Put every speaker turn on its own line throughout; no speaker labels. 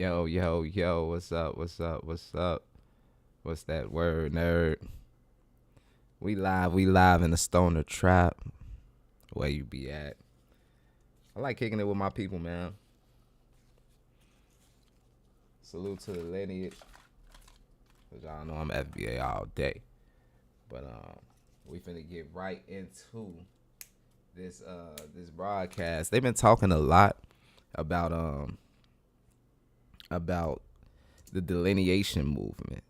Yo, yo, yo, what's up? What's up? What's up? What's that word, nerd? We live in the stoner trap. Where you be at? I like kicking it with my people, man. Salute to the lineage. Cause y'all know I'm FBA all day. But we finna get right into this broadcast. They've been talking a lot about the delineation movement.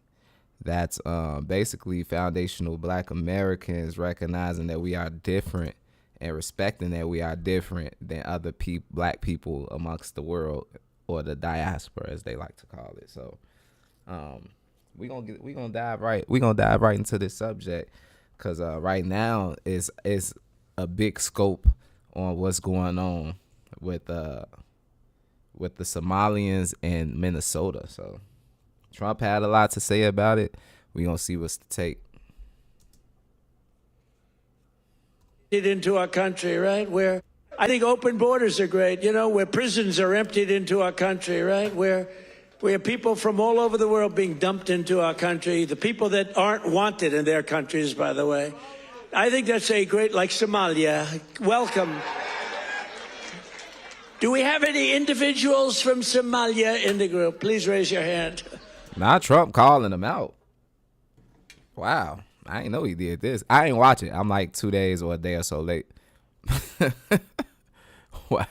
That's basically foundational Black Americans recognizing that we are different and respecting that we are different than other Black people amongst the world, or the diaspora as they like to call it. So we gonna dive right into this subject, because right now is a big scope on what's going on with the Somalians in Minnesota. So Trump had a lot to say about it. We gonna see what's the take.
Into our country, right? Where I think open borders are great, where prisons are emptied into our country, right? Where we have people from all over the world being dumped into our country, the people that aren't wanted in their countries, by the way. I think that's a great, like Somalia. Welcome. Do we have any individuals from Somalia in the group? Please raise your hand.
Not Trump calling them out. Wow. I didn't know he did this. I ain't watch it. I'm like 2 days or a day or so late. Wow.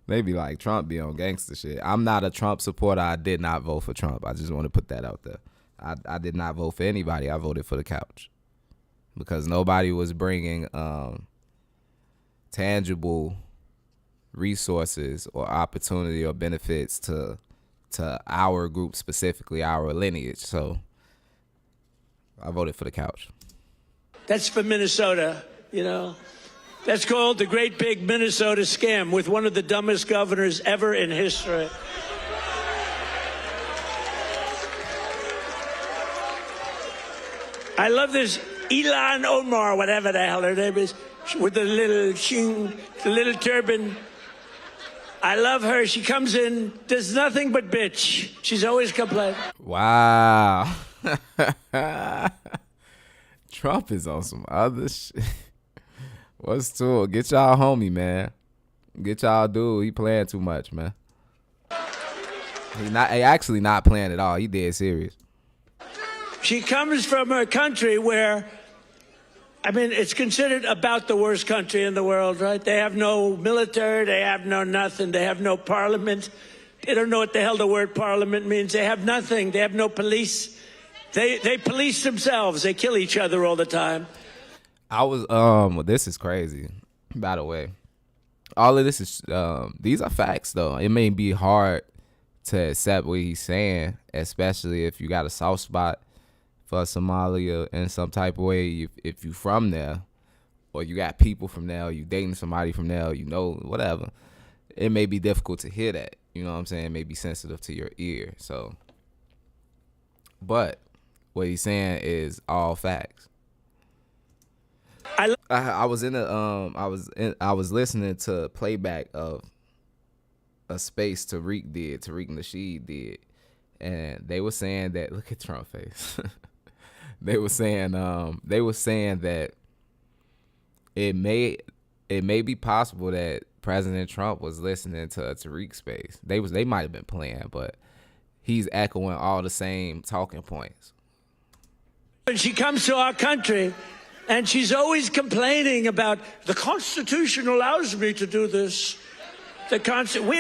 Maybe like Trump be on gangster shit. I'm not a Trump supporter. I did not vote for Trump. I just want to put that out there. I did not vote for anybody. I voted for the couch. Because nobody was bringing tangible resources or opportunity or benefits to our group, specifically our lineage. So I voted for the couch.
That's for Minnesota, That's called the Great Big Minnesota Scam, with one of the dumbest governors ever in history. I love this Ilan Omar, whatever the hell her name is, with the little turban. I love her. She comes in, does nothing but bitch. She's always complaining.
Wow. Trump is on some other shit. What's to it? Get y'all homie, man. Get y'all dude. He playing too much, man. He actually not playing at all. He dead serious.
She comes from a country where, it's considered about the worst country in the world, right? They have no military. They have no nothing. They have no parliament. They don't know what the hell the word parliament means. They have nothing. They have no police. They police themselves. They kill each other all the time.
This is crazy, by the way. All of this is, these are facts, though. It may be hard to accept what he's saying, especially if you got a soft spot for Somalia in some type of way. If you from there, or you got people from there, or you dating somebody from there, or whatever. It may be difficult to hear that. You know what I'm saying? It may be sensitive to your ear. So, but what he's saying is all facts. I was listening to playback of a space Tariq Nasheed did, and they were saying that, look at Trump face. They were saying that it may be possible that President Trump was listening to a Tariq space. They might have been playing, but he's echoing all the same talking points.
When she comes to our country, and she's always complaining about the Constitution allows me to do this. We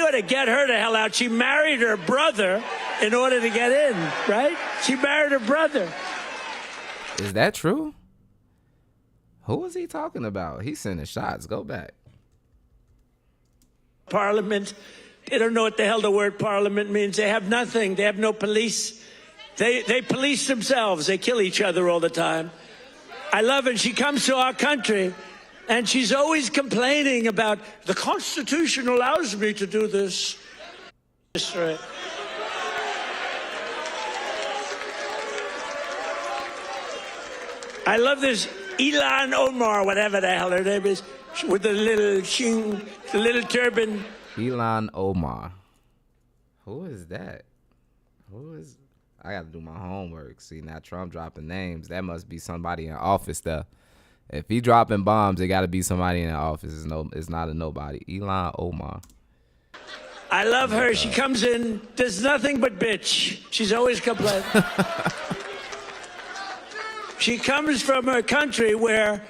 ought to get her the hell out. She married her brother in order to get in, right? She married her brother.
Is that true? Who is he talking about? He's sending shots. Go back.
Parliament. They don't know what the hell the word parliament means. They have nothing. They have no police. They police themselves. They kill each other all the time. I love it. She comes to our country, and she's always complaining about the Constitution allows me to do this. I love this Ilan Omar, whatever the hell her name is, with the little turban.
Ilan Omar. Who is that? Who is? I got to do my homework. See, now Trump dropping names. That must be somebody in office there. If he dropping bombs, it got to be somebody in the office. It's not a nobody. Elon Omar.
I love her. She comes in, does nothing but bitch. She's always complaining. She comes from a country where,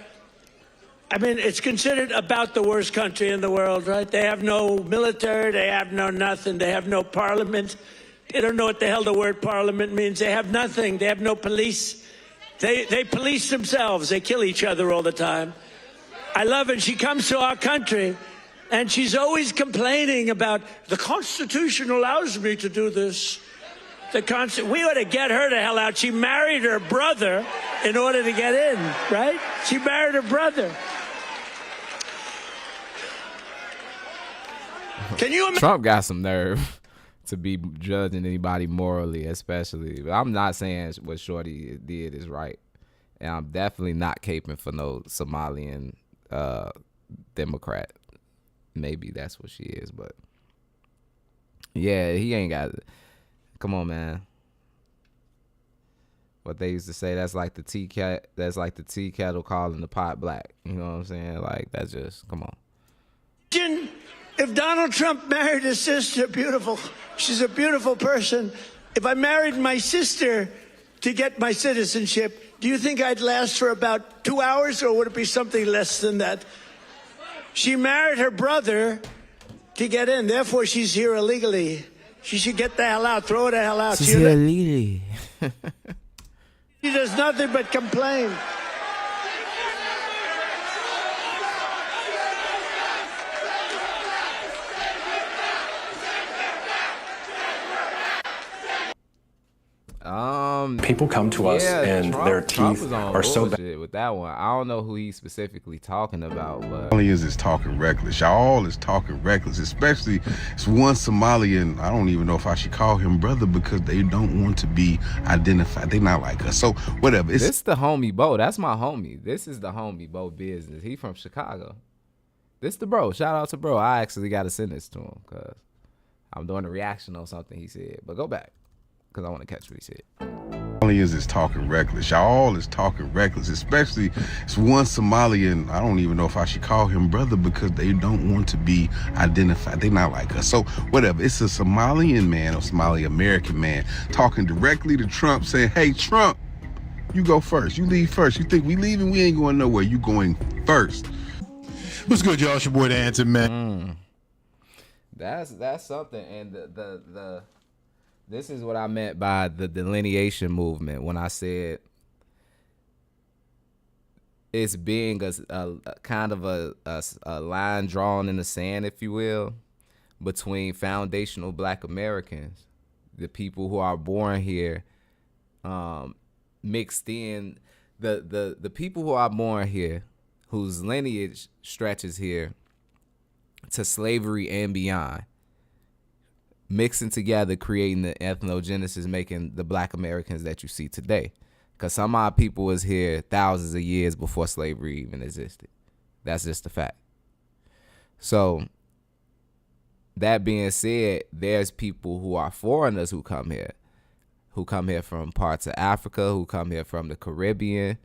I mean, it's considered about the worst country in the world, right? They have no military. They have no nothing. They have no parliament. They don't know what the hell the word parliament means. They have nothing. They have no police. They police themselves. They kill each other all the time. I love it. She comes to our country, and she's always complaining about the Constitution allows me to do this. We ought to get her the hell out. She married her brother in order to get in, right? She married her brother. Can you imagine?
Trump got some nerve to be judging anybody morally, especially. But I'm not saying what Shorty did is right. And I'm definitely not caping for no Somalian Democrat. Maybe that's what she is, but yeah, he ain't got it. Come on, man. What they used to say, that's like the tea kettle calling the pot black. You know what I'm saying? Like, that's just, come on.
If Donald Trump married his sister, beautiful. She's a beautiful person. If I married my sister to get my citizenship, do you think I'd last for about 2 hours, or would it be something less than that? She married her brother to get in. Therefore, she's here illegally. She should get the hell out. Throw her the hell out.
She's here illegally.
She does nothing but complain.
People come to us and their teeth are so bad.
With that one, I don't know who he's specifically talking about, but
all he is talking reckless. Y'all is talking reckless, especially it's one Somalian. I don't even know if I should call him brother because they don't want to be identified. They not like us. So whatever.
This the homie Bo. That's my homie. This is the homie Bo business. He from Chicago. This the bro. Shout out to bro. I actually got to send this to him because I'm doing a reaction on something he said. But go back because I want to catch what he said.
All he is talking reckless. Y'all is talking reckless, especially it's one Somalian. I don't even know if I should call him brother because they don't want to be identified. They not like us. So whatever. It's a Somalian man or Somali American man talking directly to Trump saying, hey, Trump, you go first. You leave first. You think we leaving? We ain't going nowhere. You going first.
What's good, y'all? It's your boy, the Answer Man.
That's something. And the this is what I meant by the delineation movement when I said it's being a kind of a line drawn in the sand, if you will, between foundational Black Americans, the people who are born here, mixed in the people who are born here, whose lineage stretches here to slavery and beyond, mixing together, creating the ethnogenesis, making the Black Americans that you see today. Because some of our people was here thousands of years before slavery even existed. That's just a fact. So, that being said, there's people who are foreigners who come here from parts of Africa, who come here from the Caribbean.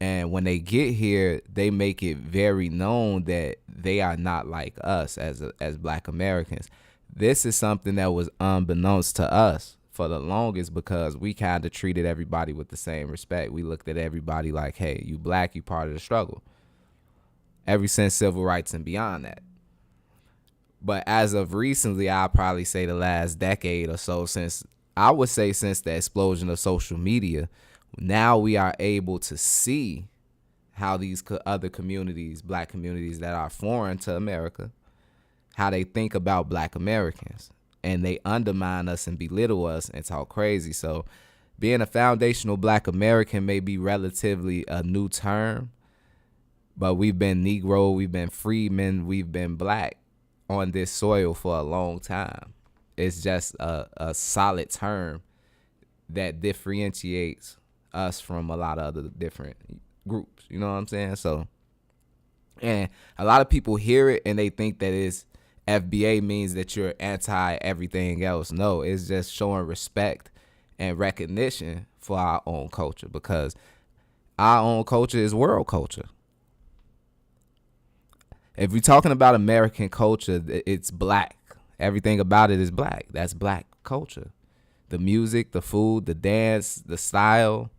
And when they get here, they make it very known that they are not like us as Black Americans. This is something that was unbeknownst to us for the longest because we kind of treated everybody with the same respect. We looked at everybody like, hey, you Black, you part of the struggle. Ever since civil rights and beyond that. But as of recently, I'll probably say the last decade or so, since the explosion of social media, now we are able to see how these other communities, Black communities that are foreign to America, how they think about Black Americans, and they undermine us and belittle us and talk crazy. So being a foundational Black American may be relatively a new term, but we've been Negro, we've been freedmen, we've been Black on this soil for a long time. It's just a solid term that differentiates us from a lot of other different groups. You know what I'm saying? So, and a lot of people hear it and they think that it's FBA means that you're anti everything else. No, it's just showing respect and recognition for our own culture, because our own culture is world culture. If we're talking about American culture, it's black. Everything about it is black. That's black culture. The music, the food, the dance, the style,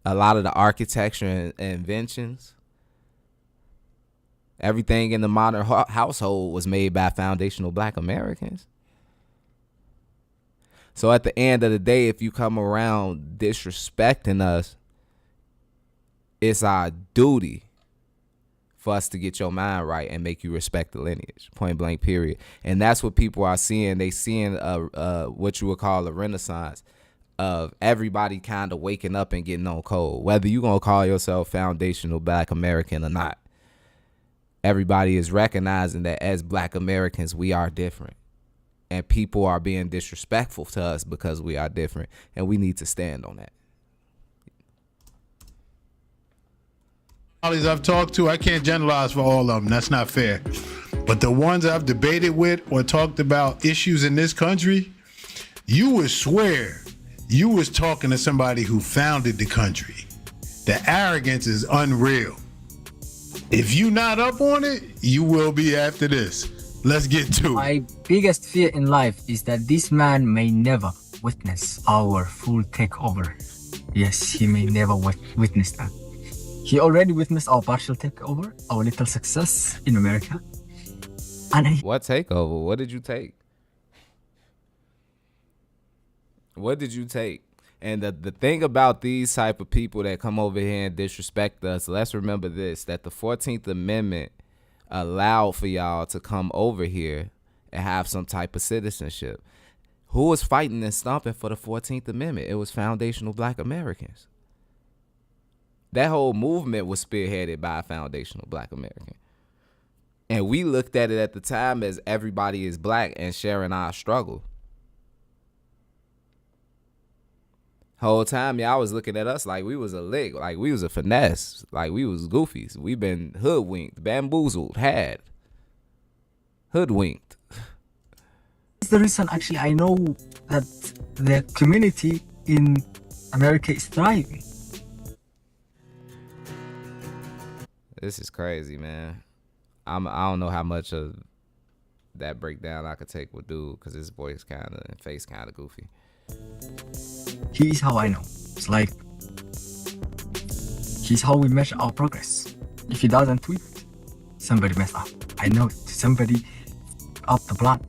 a lot of the architecture and inventions. Everything in the modern household was made by foundational black Americans. So at the end of the day, if you come around disrespecting us, it's our duty for us to get your mind right and make you respect the lineage, point blank, period. And that's what people are seeing. They seeing what you would call a renaissance of everybody kind of waking up and getting on code, whether you're going to call yourself foundational black American or not. Everybody is recognizing that as black Americans, we are different. And people are being disrespectful to us because we are different. And we need to stand on that.
I've talked to, I can't generalize for all of them. That's not fair. But the ones I've debated with or talked about issues in this country, you would swear you was talking to somebody who founded the country. The arrogance is unreal. If you not up on it, you will be after this. Let's get to it.
My biggest fear in life is that this man may never witness our full takeover. Yes, he may never witness that. He already witnessed our partial takeover, our little success in America. And
what takeover? What did you take? What did you take? And the thing about these type of people that come over here and disrespect us, let's remember this, that the 14th Amendment allowed for y'all to come over here and have some type of citizenship. Who was fighting and stomping for the 14th Amendment? It was foundational black Americans. That whole movement was spearheaded by a foundational black American. And we looked at it at the time as everybody is black and sharing our struggle. Whole time y'all was looking at us like we was a lick, like we was a finesse, like we was goofies. We been hoodwinked, bamboozled, hoodwinked.
it's the reason actually I know that the community in America is thriving.
This is crazy, man. I don't know how much of that breakdown I could take with dude, because his voice kind of and face kind of goofy.
He's how I know. It's like, he's how we measure our progress. If he doesn't tweet, somebody messed up. I know it. Somebody up the plan.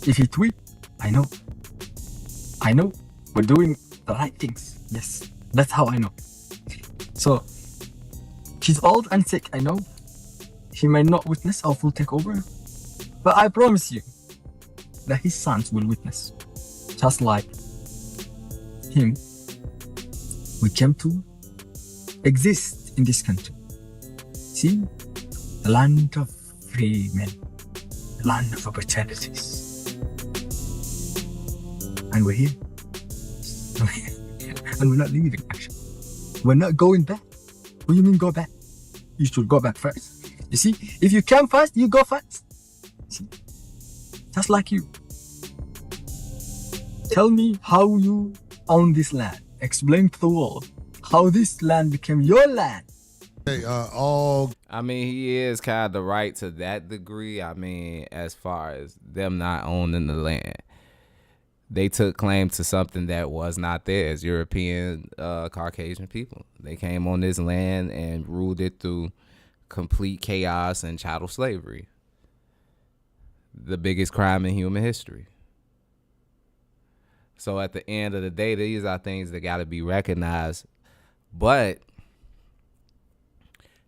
If he tweet, I know we're doing the right things. Yes, that's how I know. So, he's old and sick, I know. He may not witness our full takeover, but I promise you that his sons will witness. Just like him, we came to exist in this country. See, the land of free men, the land of opportunities. And we're here. And we're not leaving, actually. We're not going back. What do you mean go back? You should go back first. You see, if you come first, you go first. See? Just like you. Tell me how you own this land. Explain to the world how this land became your land.
Hey,
I mean, he is kind of right to that degree. I mean, as far as them not owning the land, they took claim to something that was not theirs. European, Caucasian people. They came on this land and ruled it through complete chaos and chattel slavery. The biggest crime in human history. So at the end of the day, these are things that got to be recognized, but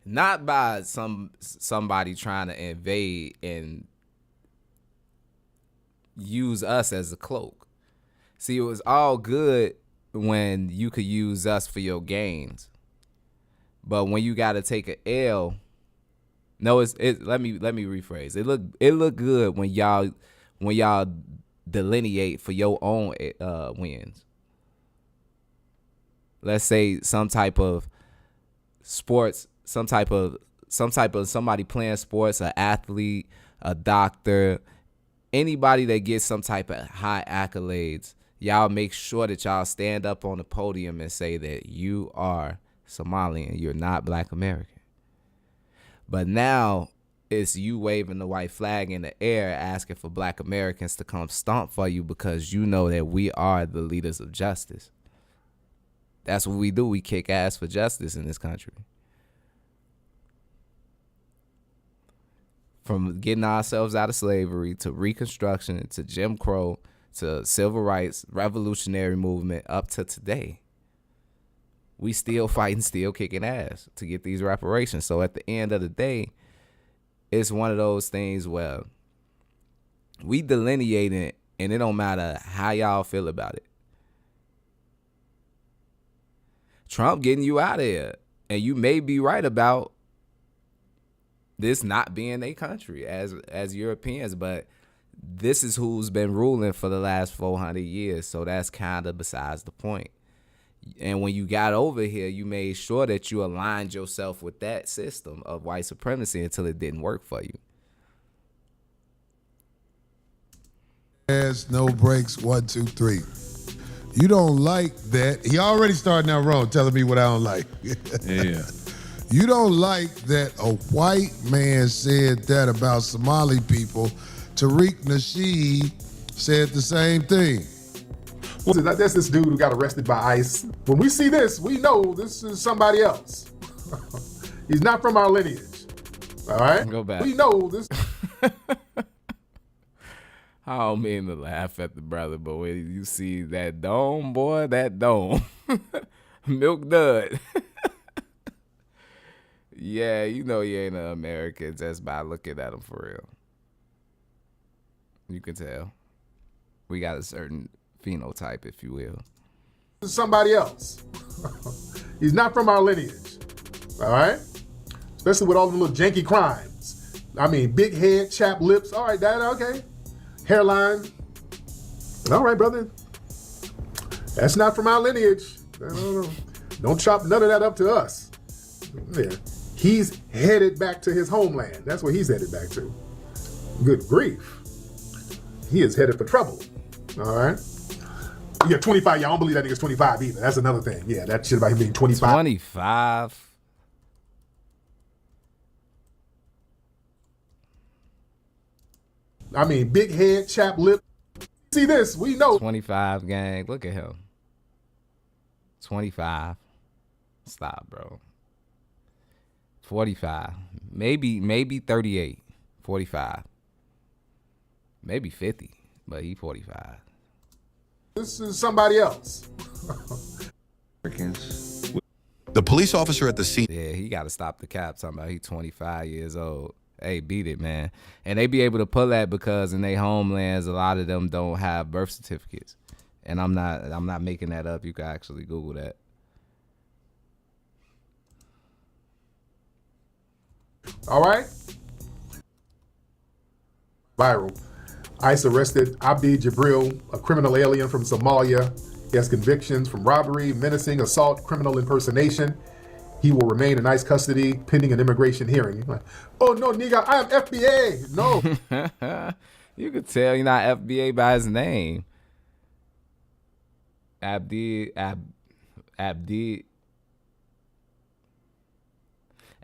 not by somebody trying to invade and use us as a cloak. See, it was all good when you could use us for your gains, but when you got to take an L, no, let me rephrase. It look good when y'all delineate for your own wins. Let's say some type of sports, some type of somebody playing sports, an athlete, a doctor, anybody that gets some type of high accolades, y'all make sure that y'all stand up on the podium and say that you are Somalian. You're not Black American. But now it's you waving the white flag in the air asking for Black Americans to come stomp for you because you know that we are the leaders of justice. That's what we do. We kick ass for justice in this country. From getting ourselves out of slavery to Reconstruction to Jim Crow to civil rights, revolutionary movement up to today. We still fighting, still kicking ass to get these reparations. So at the end of the day, it's one of those things where we delineate it and it don't matter how y'all feel about it. Trump getting you out of here. And you may be right about this not being a country as Europeans, but this is who's been ruling for the last 400 years. So that's kind of besides the point. And when you got over here, you made sure that you aligned yourself with that system of white supremacy until it didn't work for you.
No breaks, 1, 2, 3. You don't like that. He already starting out wrong, telling me what I don't like.
Yeah.
You don't like that a white man said that about Somali people. Tariq Nasheed said the same thing.
That's this dude who got arrested by ICE. When we see this, we know this is somebody else. He's not from our lineage. All right?
Go back.
We know this.
I don't mean to laugh at the brother, but when you see that dome, boy, that dome. Milk dud. Yeah, you know you ain't an American just by looking at him for real. You can tell. We got a certain phenotype, if you will.
This is somebody else. He's not from our lineage. All right? Especially with all the little janky crimes. I mean, big head, chapped lips. All right, Dad, okay. Hairline. All right, brother. That's not from our lineage. Don't chop none of that up to us. Yeah. He's headed back to his homeland. That's where he's headed back to. Good grief. He is headed for trouble. All right? Yeah, 25. Y'all don't believe that nigga's 25 either. That's another thing. Yeah, that shit about him being 25.
25.
I mean, big head, chapped lip. See this, we know.
25, gang. Look at him. 25. Stop, bro. 45. Maybe 38. 45. Maybe 50. But he 45.
This is somebody else.
The police officer at the scene.
Yeah, he got to stop the cap talking about he 25 years old. Hey, beat it, man. And they be able to pull that because in their homelands, a lot of them don't have birth certificates. And I'm not making that up. You can actually Google that.
All right. Viral. ICE arrested Abdi Jibril, a criminal alien from Somalia. He has convictions from robbery, menacing, assault, criminal impersonation. He will remain in ICE custody pending an immigration hearing. You're like, oh no, nigga, I am FBA. No.
You could tell you're not FBA by his name. Abdi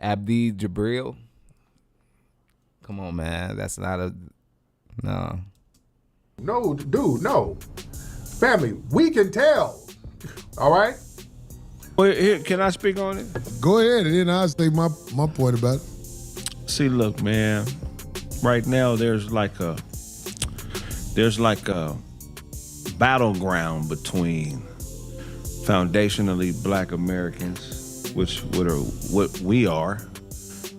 Jibril. Come on, man. That's not a no.
No, dude, no. Family, we can tell. All right?
Well, here, can I speak on it?
Go ahead, and then I'll say my point about it.
See, look, man. Right now, there's like a battleground between foundationally Black Americans, which are what we are,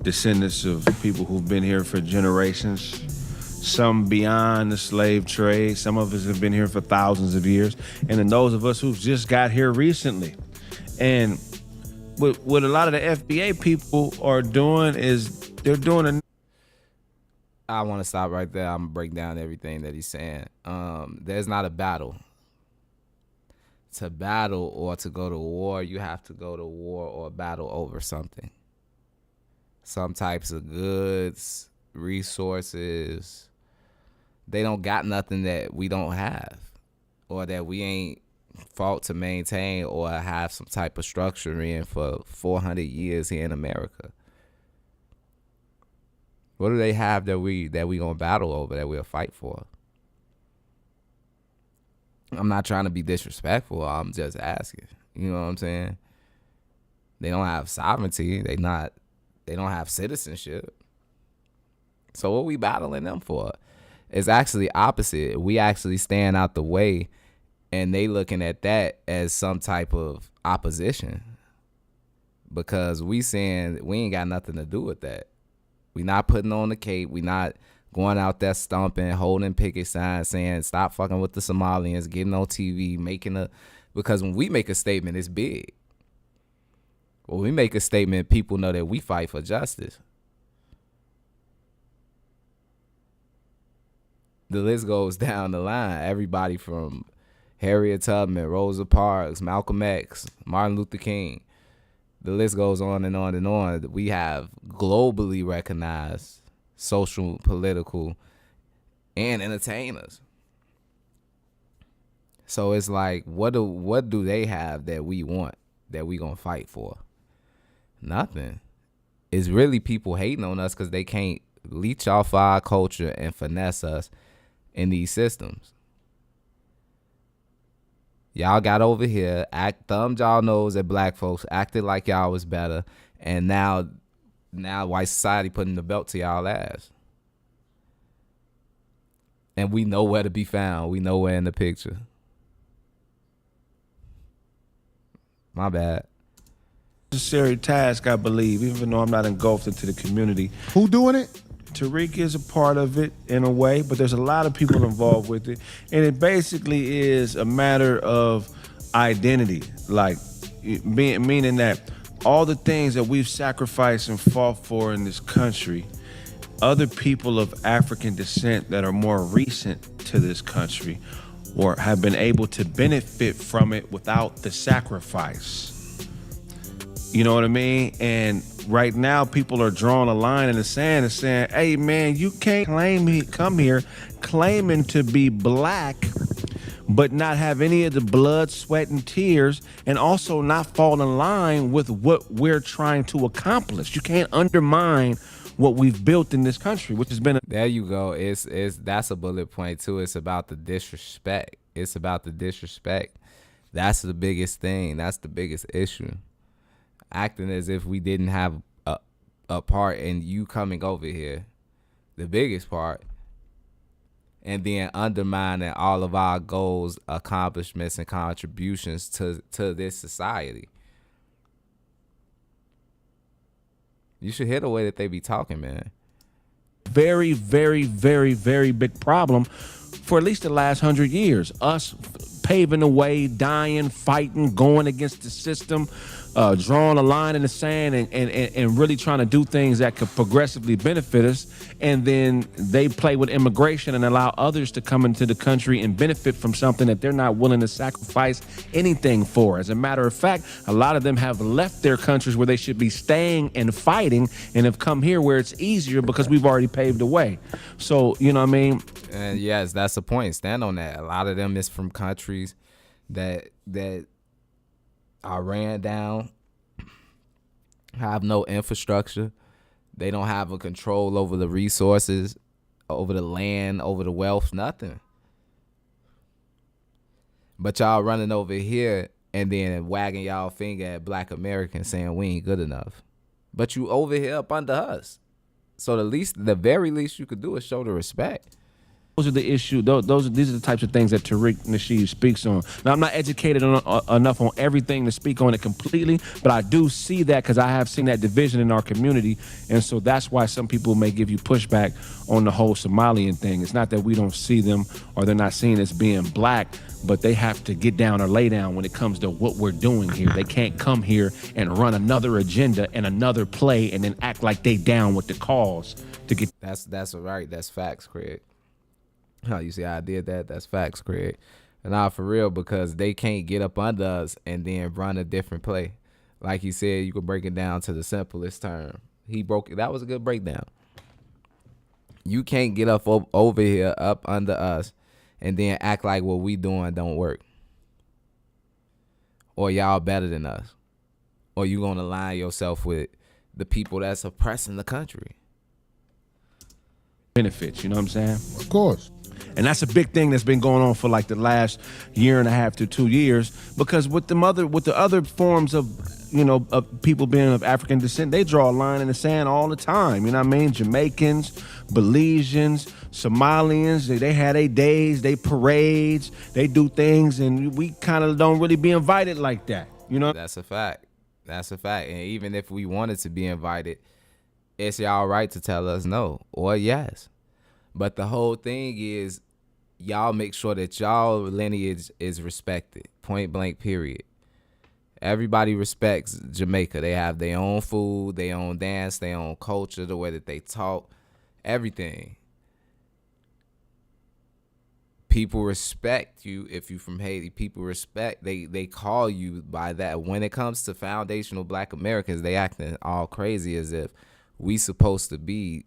descendants of people who've been here for generations. Some beyond the slave trade. Some of us have been here for thousands of years. And then those of us who've just got here recently. And what a lot of the FBA people are doing is they're doing
I want to stop right there. I'm going to break down everything that he's saying. There's not a battle. To battle or to go to war, you have to go to war or battle over something. Some types of goods, resources. They don't got nothing that we don't have, or that we ain't fought to maintain or have some type of structure in for 400 years here in America. What do they have that we gonna battle over, that we'll fight for? I'm not trying to be disrespectful. I'm just asking. You know what I'm saying? They don't have sovereignty. They don't have citizenship. So what we battling them for? It's actually opposite. We actually stand out the way, and they looking at that as some type of opposition, because we saying we ain't got nothing to do with that. We not putting on the cape. We not going out there stomping, holding picket signs, saying stop fucking with the Somalians, getting on TV, because when we make a statement, it's big. When we make a statement, people know that we fight for justice. The list goes down the line. Everybody from Harriet Tubman, Rosa Parks, Malcolm X, Martin Luther King. The list goes on and on and on. We have globally recognized social, political, and entertainers. So it's like, what do they have that we want, that we gonna fight for? Nothing. It's really people hating on us because they can't leech off our culture and finesse us in these systems. Y'all got over here, thumbed y'all nose at black folks, acted like y'all was better, and now white society putting the belt to y'all ass. And we know where to be found. We know where in the picture. My bad.
Necessary task, I believe, even though I'm not engulfed into the community.
Who doing it?
Tariq is a part of it in a way, but there's a lot of people involved with it. And it basically is a matter of identity, like meaning that all the things that we've sacrificed and fought for in this country, other people of African descent that are more recent to this country or have been able to benefit from it without the sacrifice. You know what I mean? And right now, people are drawing a line in the sand and saying, hey, man, you can't come here claiming to be black, but not have any of the blood, sweat, and tears, and also not fall in line with what we're trying to accomplish. You can't undermine what we've built in this country, which has been
There you go. That's a bullet point, too. It's about the disrespect. It's about the disrespect. That's the biggest thing. That's the biggest issue. Acting as if we didn't have a part in you coming over here, the biggest part, and then undermining all of our goals, accomplishments, and contributions to this society. You should hear the way that they be talking, man.
Very, very, very, very big problem for at least the last 100 years. Us paving the way, dying, fighting, going against the system, drawing a line in the sand and really trying to do things that could progressively benefit us. And then they play with immigration and allow others to come into the country and benefit from something that they're not willing to sacrifice anything for. As a matter of fact, a lot of them have left their countries where they should be staying and fighting and have come here where it's easier because we've already paved the way. So, you know what I mean?
And yes, that's the point. Stand on that. A lot of them is from countries that are ran down, have no infrastructure. They don't have a control over the resources, over the land, over the wealth, nothing. But y'all running over here and then wagging y'all finger at black Americans saying we ain't good enough. But you over here up under us. So the very least you could do is show the respect.
Those are the issue. These are the types of things that Tariq Nasheed speaks on. Now, I'm not educated enough on everything to speak on it completely, but I do see that because I have seen that division in our community, and so that's why some people may give you pushback on the whole Somalian thing. It's not that we don't see them or they're not seen as being black, but they have to get down or lay down when it comes to what we're doing here. They can't come here and run another agenda and another play and then act like they down with the cause to get.
That's right. That's facts, Craig. How you say I did that? That's facts, Craig. And now for real, because they can't get up under us and then run a different play. Like you said, you could break it down to the simplest term. He broke it. That was a good breakdown. You can't get up over here, up under us, and then act like what we doing don't work. Or y'all better than us. Or you gonna align yourself with the people that's oppressing the country.
Benefits, you know what I'm saying?
Of course.
And that's a big thing that's been going on for like the last year and a half to 2 years, because with the other forms of, you know, of people being of African descent, they draw a line in the sand all the time. You know what I mean? Jamaicans, Belizeans, Somalians, they had their days, they parades, they do things, and we kind of don't really be invited like that. You know?
That's a fact. That's a fact. And even if we wanted to be invited, it's y'all right to tell us no or yes. But the whole thing is, y'all make sure that y'all lineage is respected. Point blank, period. Everybody respects Jamaica. They have their own food, their own dance, their own culture, the way that they talk, everything. People respect you if you're from Haiti. People respect, they call you by that. When it comes to foundational Black Americans, they acting all crazy as if we supposed to be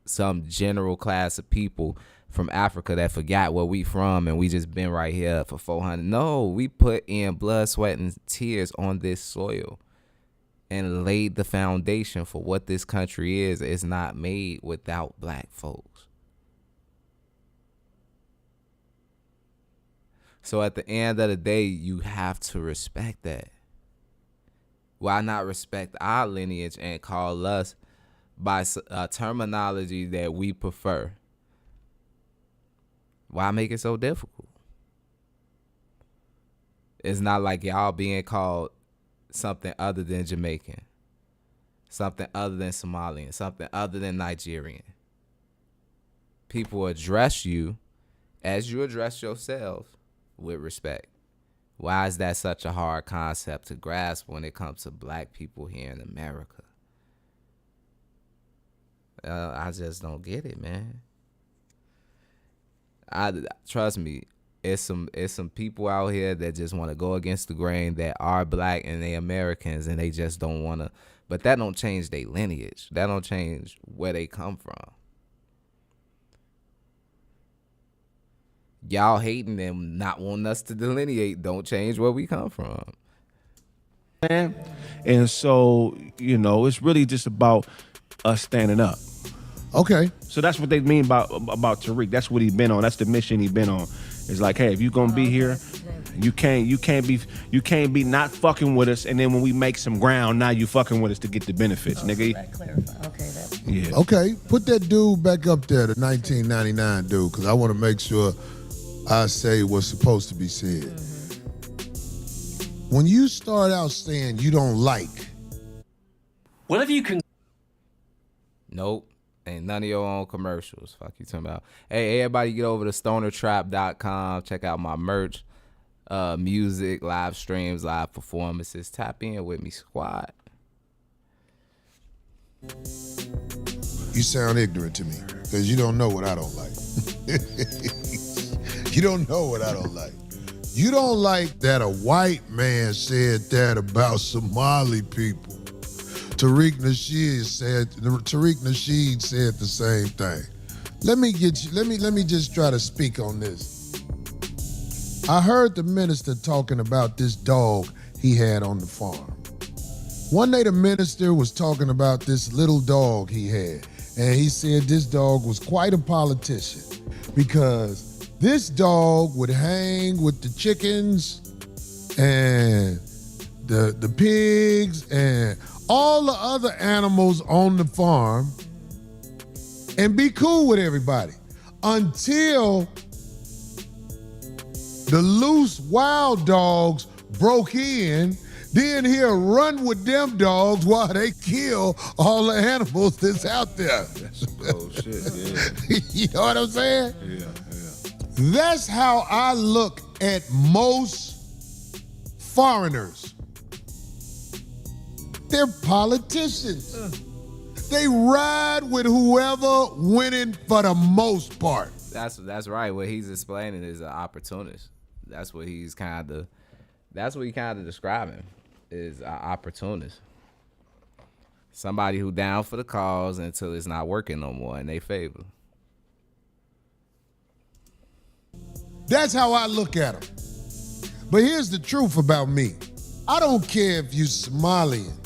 some general class of people from Africa that forgot where we from and we just been right here for 400. No, we put in blood, sweat, and tears on this soil and laid the foundation for what this country is. It's not made without Black folks. So at the end of the day, you have to respect that. Why not respect our lineage and call us by terminology that we prefer? Why make it so difficult? It's not like y'all being called something other than Jamaican, something other than Somalian, something other than Nigerian. People address you as you address yourself with respect. Why is that such a hard concept to grasp when it comes to Black people here in America? I just don't get it, man. Trust me, it's some people out here that just want to go against the grain, that are Black and they Americans, and they just don't want to. But that don't change their lineage. That don't change where they come from. Y'all hating them, not wanting us to delineate, don't change where we come from.
And so, you know, it's really just about us standing up.
Okay.
So that's what they mean about Tariq. That's what he been on. That's the mission he been on. It's like, hey, if you gonna be here, you can't be not fucking with us, and then when we make some ground, now you fucking with us to get the benefits, nigga.
That clarify. Okay, that.
Yeah.
Okay, put that dude back up there, the 1999 dude, because I want to make sure I say what's supposed to be said. When you start out saying you don't like,
What if you can?
Nope. Ain't none of your own commercials. Fuck you talking about. Hey, everybody get over to stonertrap.com. Check out my merch, music, live streams, live performances. Tap in with me, squad.
you sound ignorant to me because you don't know what I don't like. You don't know what I don't like. You don't like that a white man said that about Somali people. Tariq Nasheed said the same thing. Let me just try to speak on this. I heard the minister talking about this dog he had on the farm. One day the minister was talking about this little dog he had, and he said this dog was quite a politician because this dog would hang with the chickens and the pigs and all the other animals on the farm and be cool with everybody until the loose wild dogs broke in. Then he'll run with them dogs while they kill all the animals that's out there.
That's some cold shit, yeah.
You know what I'm saying?
Yeah.
That's how I look at most foreigners. They're politicians. They ride with whoever winning for the most part.
That's right. What he's explaining is an opportunist. That's what he kind of describing is an opportunist. Somebody who down for the cause until it's not working no more in their favor.
That's how I look at them. But here's the truth about me. I don't care if you Somalian,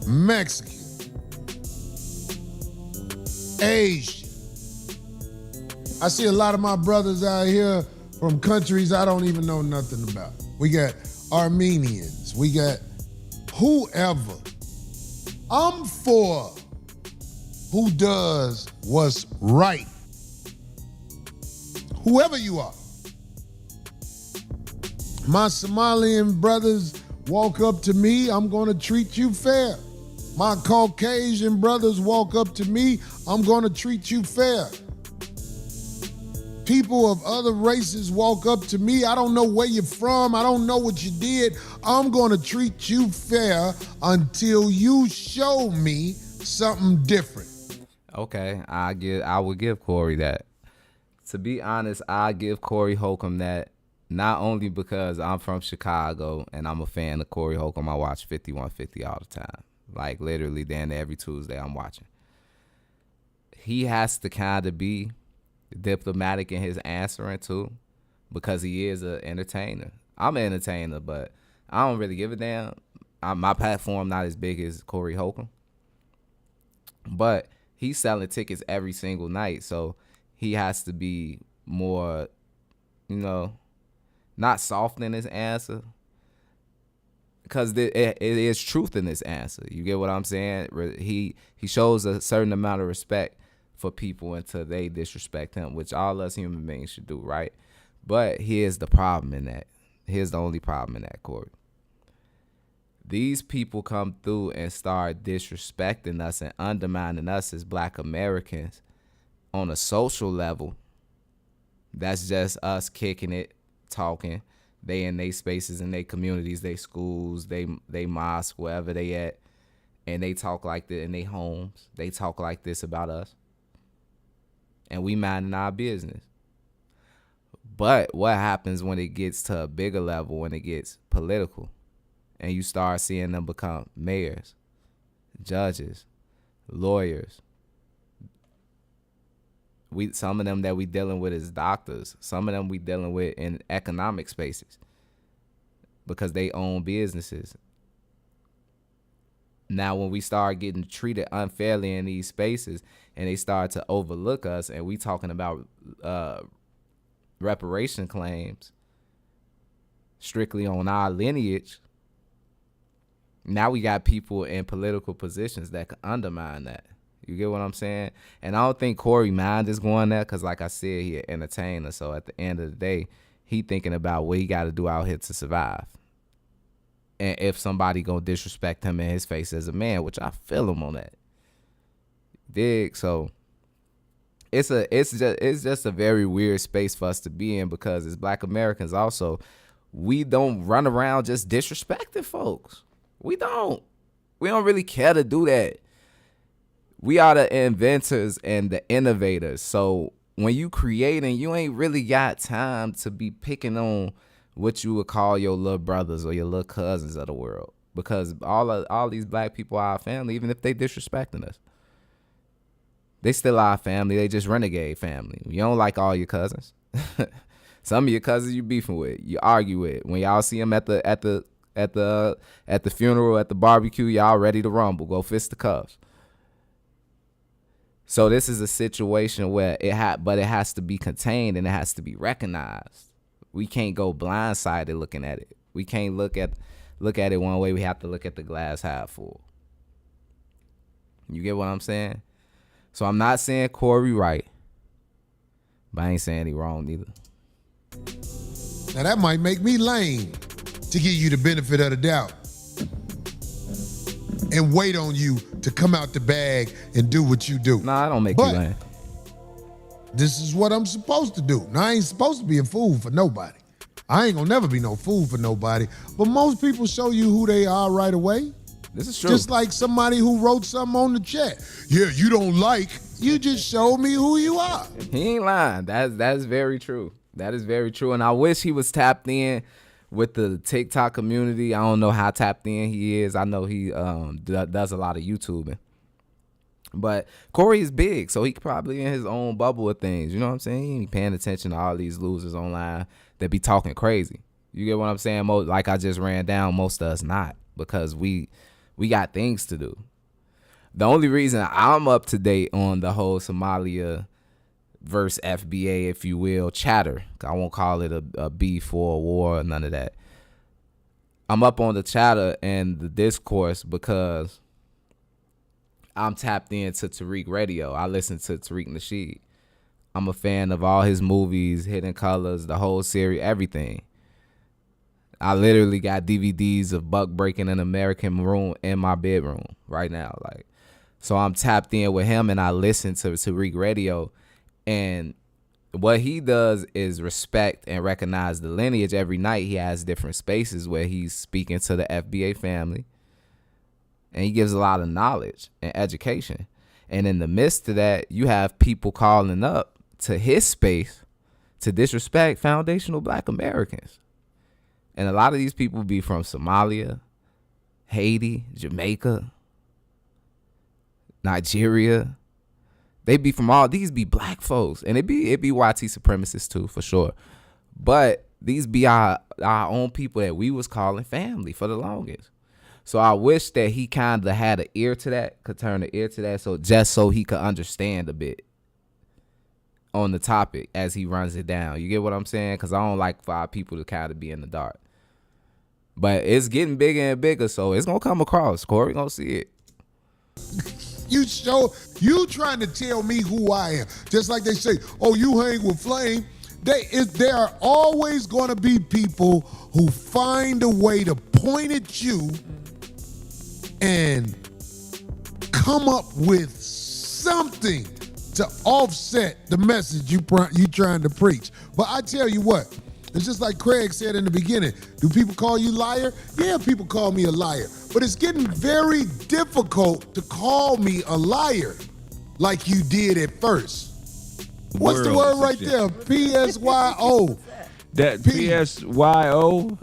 Mexican, Asian. I see a lot of my brothers out here from countries I don't even know nothing about. We got Armenians. We got whoever. I'm for who does what's right. Whoever you are. My Somalian brothers walk up to me, I'm gonna treat you fair. My Caucasian brothers walk up to me, I'm gonna treat you fair. People of other races walk up to me, I don't know where you're from, I don't know what you did, I'm gonna treat you fair until you show me something different.
Okay, I will give Corey that. To be honest, I give Corey Holcomb that. Not only because I'm from Chicago and I'm a fan of Corey Holcomb, I watch 5150 all the time. Like literally then every Tuesday I'm watching. He has to kind of be diplomatic in his answering too because he is an entertainer. I'm an entertainer, but I don't really give a damn. My platform not as big as Corey Holcomb. But he's selling tickets every single night, so he has to be more, not soft in his answer, because it is truth in his answer. You get what I'm saying? He shows a certain amount of respect for people until they disrespect him, which all us human beings should do, right? But here's the problem in that. Here's the only problem in that, Corey. These people come through and start disrespecting us and undermining us as Black Americans on a social level. That's just us kicking it, talking. They in their spaces, in their communities, they schools, they mosque, wherever they at, and they talk like this in their homes. They talk like this about us, and we minding our business. But what happens when it gets to a bigger level, when it gets political, and you start seeing them become mayors, judges, lawyers? Some of them that we dealing with is doctors. Some of them we dealing with in economic spaces because they own businesses. Now, when we start getting treated unfairly in these spaces and they start to overlook us, and we talking about reparation claims strictly on our lineage, now we got people in political positions that can undermine that. You get what I'm saying? And I don't think Corey mind is going there because, like I said, he an entertainer. So at the end of the day, he thinking about what he got to do out here to survive. And if somebody gonna disrespect him in his face as a man, which I feel him on that. Dig? So it's just a very weird space for us to be in, because as Black Americans also, we don't run around just disrespecting folks. We don't really care to do that. We are the inventors and the innovators. So when you creating, you ain't really got time to be picking on what you would call your little brothers or your little cousins of the world, because all these Black people are our family, even if they disrespecting us. They still our family. They just renegade family. You don't like all your cousins. Some of your cousins you beefing with, you argue with. When y'all see them at the funeral, at the barbecue, y'all ready to rumble, go fist the cuffs. So this is a situation where it has to be contained and it has to be recognized. We can't go blindsided looking at it. We can't look at it one way. We have to look at the glass half full. You get what I'm saying? So I'm not saying Corey right, but I ain't saying he wrong neither.
Now that might make me lame to give you the benefit of the doubt and wait on you to come out the bag and do what you do.
Nah, I don't make you lame.
This is what I'm supposed to do. Now, I ain't supposed to be a fool for nobody. I ain't gonna never be no fool for nobody. But most people show you who they are right away.
This is true.
Just like somebody who wrote something on the chat. Yeah, you don't like. You just showed me who you are.
He ain't lying. That's very true. That is very true. And I wish he was tapped in with the TikTok community. I don't know how tapped in he is. I know he does a lot of YouTubing. But Corey is big, so he probably in his own bubble of things. You know what I'm saying? He ain't paying attention to all these losers online that be talking crazy. You get what I'm saying? Like I just ran down, most of us not, because we got things to do. The only reason I'm up to date on the whole Somalia versus FBA, if you will, chatter, I won't call it a beef or a war or none of that. I'm up on the chatter and the discourse because I'm tapped into Tariq Radio. I listen to Tariq Nasheed. I'm a fan of all his movies, Hidden Colors, the whole series, everything. I literally got DVDs of Buck Breaking an American Maroon in my bedroom right now. Like, so I'm tapped in with him and I listen to Tariq Radio. And what he does is respect and recognize the lineage. Every night he has different spaces where he's speaking to the FBA family. And he gives a lot of knowledge and education. And in the midst of that, you have people calling up to his space to disrespect foundational Black Americans. And a lot of these people be from Somalia, Haiti, Jamaica, Nigeria. They be from all, these be Black folks. And it be YT supremacists too, for sure. But these be our own people that we was calling family for the longest. So I wish that he kind of had an ear to that, could turn the ear to that, so he could understand a bit on the topic as he runs it down. You get what I'm saying? Because I don't like for our people to kind of be in the dark. But it's getting bigger and bigger, so it's going to come across. Corey going to see it.
You trying to tell me who I am. Just like they say, oh, you hang with Flame. There are always going to be people who find a way to point at you and come up with something to offset the message you trying to preach. But I tell you what, it's just like Craig said in the beginning. Do people call you liar? Yeah, people call me a liar. But it's getting very difficult to call me a liar like you did at first. What's the word right there? PSYO.
That PSYO,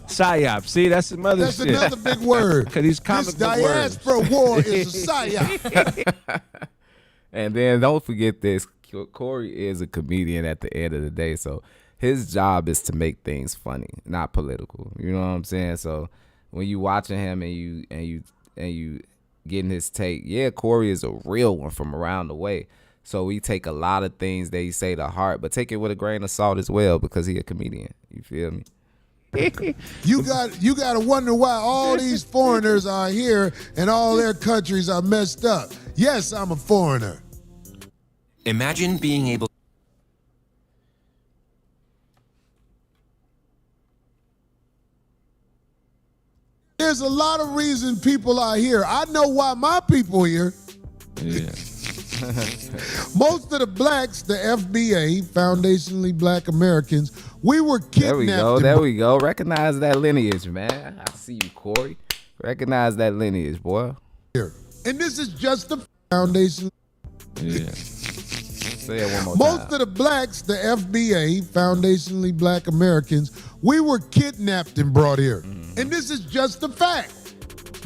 psyop. See, that's some other shit.
That's another big word.
Because these comic book words.
This diaspora war is a psyop.
And then don't forget this. Corey is a comedian at the end of the day, so his job is to make things funny, not political. You know what I'm saying? So when you watching him and you getting his take, yeah, Corey is a real one from around the way. So we take a lot of things that he say to heart, but take it with a grain of salt as well because he a comedian. You feel me?
You got to wonder why all these foreigners are here and all their countries are messed up. Yes, I'm a foreigner.
Imagine being able.
There's a lot of reasons people are here. I know why my people here.
Yeah.
Most of the blacks, the FBA, foundationally Black Americans, we were kidnapped.
There we go. Recognize that lineage, man. I see you, Corey. Recognize that lineage, boy.
And this is just the foundation.
Yeah. Say it one more
Most
time.
of the blacks, the FBA, foundationally Black Americans, we were kidnapped and brought here. Mm-hmm. And this is just a fact.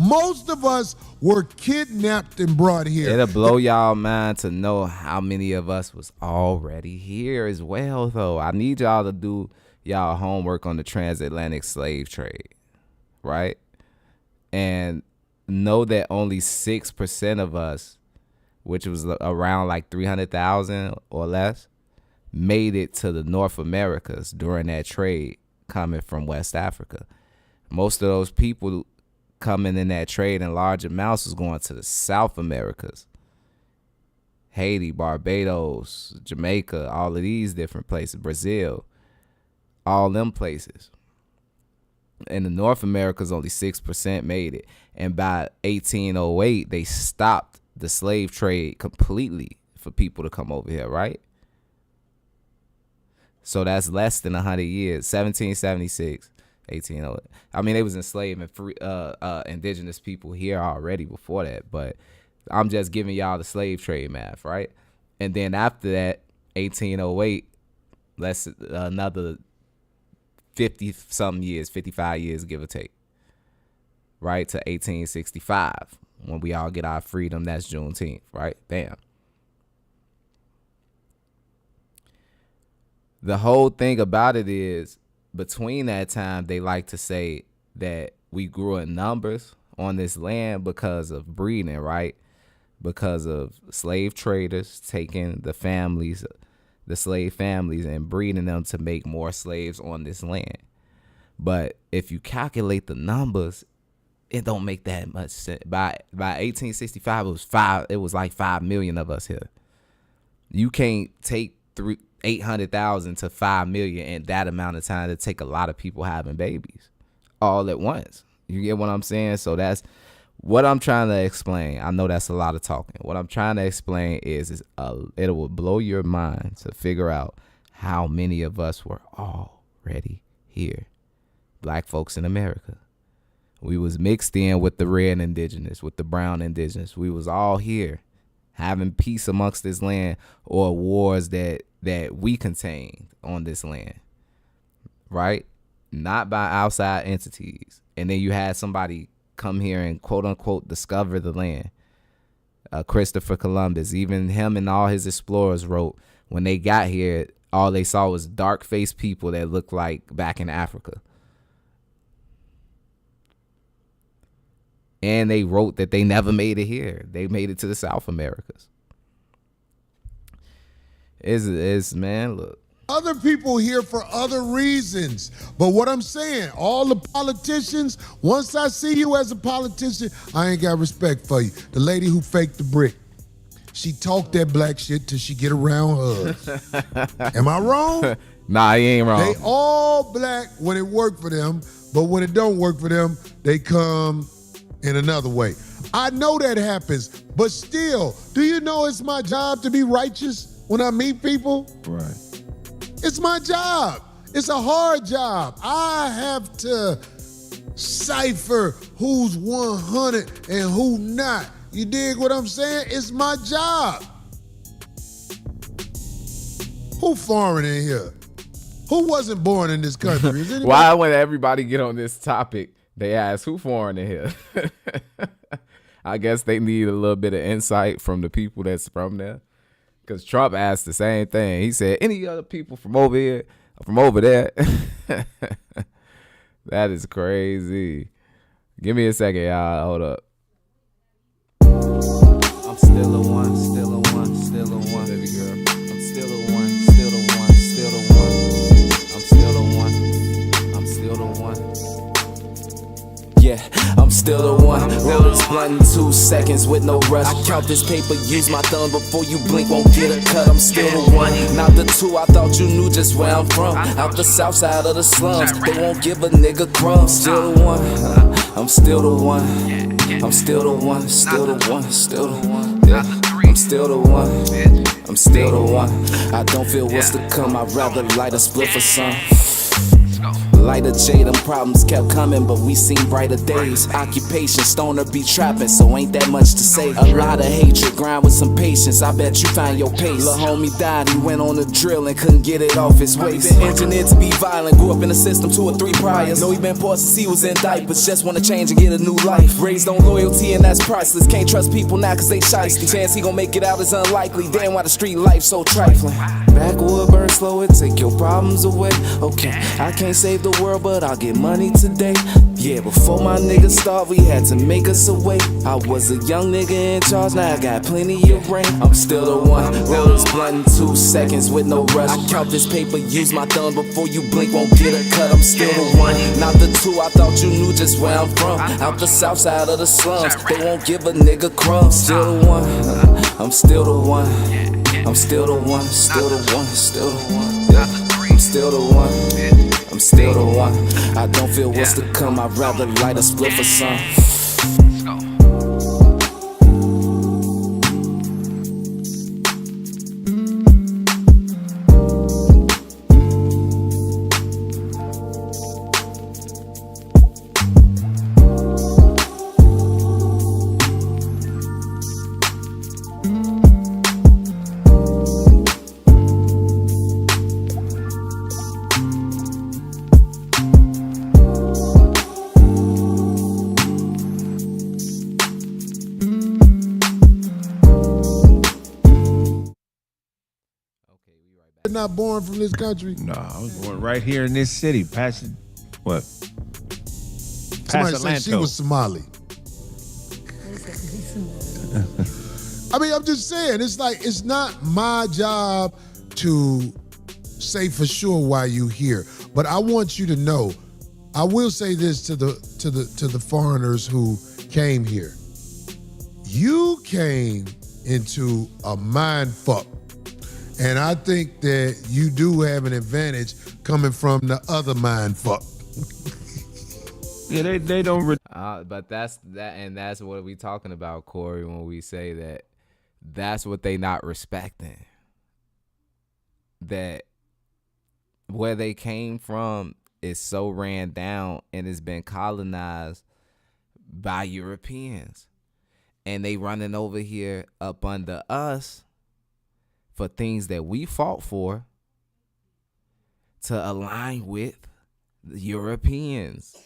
Most of us were kidnapped and brought here.
It'll blow y'all mind to know how many of us was already here as well, though. I need y'all to do y'all homework on the transatlantic slave trade, right? And know that only 6% of us, which was around like 300,000 or less, made it to the North Americas during that trade coming from West Africa. Most of those people coming in that trade in large amounts was going to the South Americas. Haiti, Barbados, Jamaica, all of these different places, Brazil, all them places. In the North Americas, only 6% made it. And by 1808, they stopped the slave trade completely for people to come over here, right? So that's less than 100 years. 1776, 1808. I mean, they was enslaving indigenous people here already before that, but I'm just giving y'all the slave trade math, right? And then after that, 1808, let's another 50-something years, 55 years, give or take, right, to 1865. When we all get our freedom, that's Juneteenth, right? Bam. The whole thing about it is, between that time, they like to say that we grew in numbers on this land because of breeding, right? Because of slave traders taking the families, the slave families, and breeding them to make more slaves on this land. But if you calculate the numbers, it don't make that much sense. By 1865, it was like 5 million of us here. You can't take 800,000 to 5 million in that amount of time to take a lot of people having babies all at once. You get what I'm saying? So that's what I'm trying to explain. I know that's a lot of talking. What I'm trying to explain is it will blow your mind to figure out how many of us were already here. Black folks in America. We was mixed in with the red indigenous, with the brown indigenous. We was all here having peace amongst this land, or wars that we contained on this land, right? Not by outside entities. And then you had somebody come here and quote unquote discover the land. Christopher Columbus, even him and all his explorers wrote, when they got here, all they saw was dark-faced people that looked like back in Africa. And they wrote that they never made it here. They made it to the South Americas. It's man, look.
Other people here for other reasons. But what I'm saying, all the politicians, once I see you as a politician, I ain't got respect for you. The lady who faked the brick, she talked that black shit till she get around hugs. Am I wrong?
Nah, you ain't wrong.
They all black when it work for them, but when it don't work for them, they come in another way. I know that happens, but still, do you know it's my job to be righteous when I meet people?
Right.
It's my job. It's a hard job. I have to cipher who's 100 and who not. You dig what I'm saying? It's my job. Who foreign in here? Who wasn't born in this country? Is anybody?
Why, when everybody get on this topic, they ask who foreign in here? I guess they need a little bit of insight from the people that's from there. Because Trump asked the same thing. He said, any other people from over here, from over there? That is crazy. Give me a second, y'all. Hold up. I'm still a one, still a one, still a one, baby girl. I'm still a one, still a one, still a one. I'm still a one, I'm still the one.
Yeah, I'm still the one. Roll this blunt in 2 seconds with no rush. I count this paper, use my thumb before you blink, won't get a cut. I'm still the one, not the two. I thought you knew just where I'm from. Out the south side of the slums, they won't give a nigga crumbs. Still the one, I'm still the one. I'm still the one, still the one, still the one. Yeah, I'm still the one. I'm still the one. I don't feel what's to come. I'd rather light a split for some. Lighter J, them problems kept coming, but we seen brighter days. Occupation, stoner be trapping, so ain't that much to say. A lot of hatred, grind with some patience, I bet you find your pace. Lil' homie died, he went on a drill and couldn't get it off his waist. Been engineered to be violent, grew up in the system 2 or 3 priors. Know he been poor since he was in diapers, just wanna change and get a new life. Raised on loyalty and that's priceless, can't trust people now cause they shiesty. Chance he gon' make it out is unlikely, damn why the street life so trifling. Backwood burn slow and take your problems away. Okay, I can't save the world, but I'll get money today. Yeah, before my niggas starved, we had to make us a way. I was a young nigga in charge, now I got plenty of brain. I'm still the one, roll this blunt in 2 seconds with no rush. I count this paper, use my thumb before you blink, won't get a cut. I'm still the one, not the two. I thought you knew just where I'm from. Out the south side of the slums, they won't give a nigga crumbs. Still the one, I'm still the one. I'm still the one, still the one, still the one. Yeah. I'm still the one, I'm still the one. I don't feel what's to come, I'd rather light a split for some.
not born from this country?
No, I was born right here in this city. What?
Somebody said she was Somali. I mean, I'm just saying, it's like, it's not my job to say for sure why you here, but I want you to know. I will say this to the foreigners who came here. You came into a mind fuck, and I think that you do have an advantage coming from the other mind fuck.
Yeah, they don't.
But that's what we talking about, Corey, when we say that that's what they not respecting. That where they came from is so ran down and it's been colonized by Europeans. And they running over here up under us for things that we fought for to align with the Europeans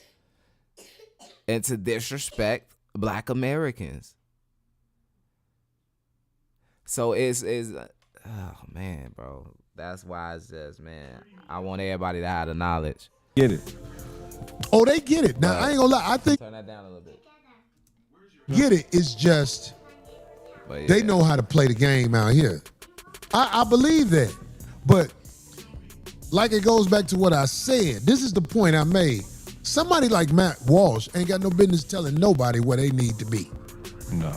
and to disrespect Black Americans. So it's oh man, bro. That's why it's just, man, I want everybody to have the knowledge.
Get it.
Oh, they get it. Now, I ain't gonna lie. I think
turn that down a little bit.
Get it. It's just they know how to play the game out here. I believe that. But like it goes back to what I said. This is the point I made. Somebody like Matt Walsh ain't got no business telling nobody where they need to be.
No.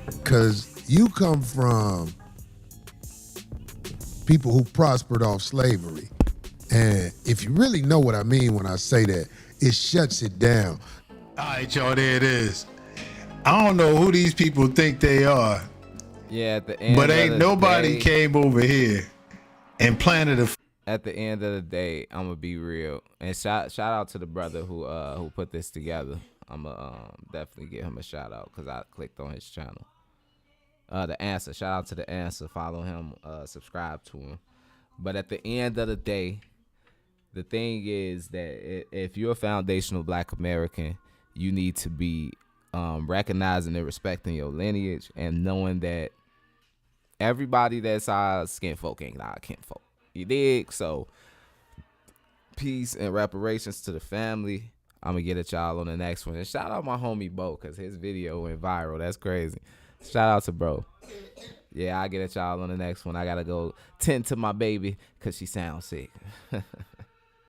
Because you come from people who prospered off slavery. And if you really know what I mean when I say that, it shuts it down.
All right, y'all, there it is. I don't know who these people think they are.
Yeah, at the end.
But ain't nobody came over here and planted a.
At the end of the day, I'm gonna be real, and shout out to the brother who put this together. I'm gonna definitely give him a shout out because I clicked on his channel. The Answer, shout out to The Answer. Follow him, subscribe to him. But at the end of the day, the thing is that if you're a foundational Black American, you need to be recognizing and respecting your lineage and knowing that everybody that's our skin folk ain't our kinfolk. You dig? So peace and reparations to the family. I'm gonna get at y'all on the next one. And shout out my homie Bo, because his video went viral. That's crazy. Shout out to bro. Yeah, I'll get at y'all on the next one. I gotta go tend to my baby because she sounds sick.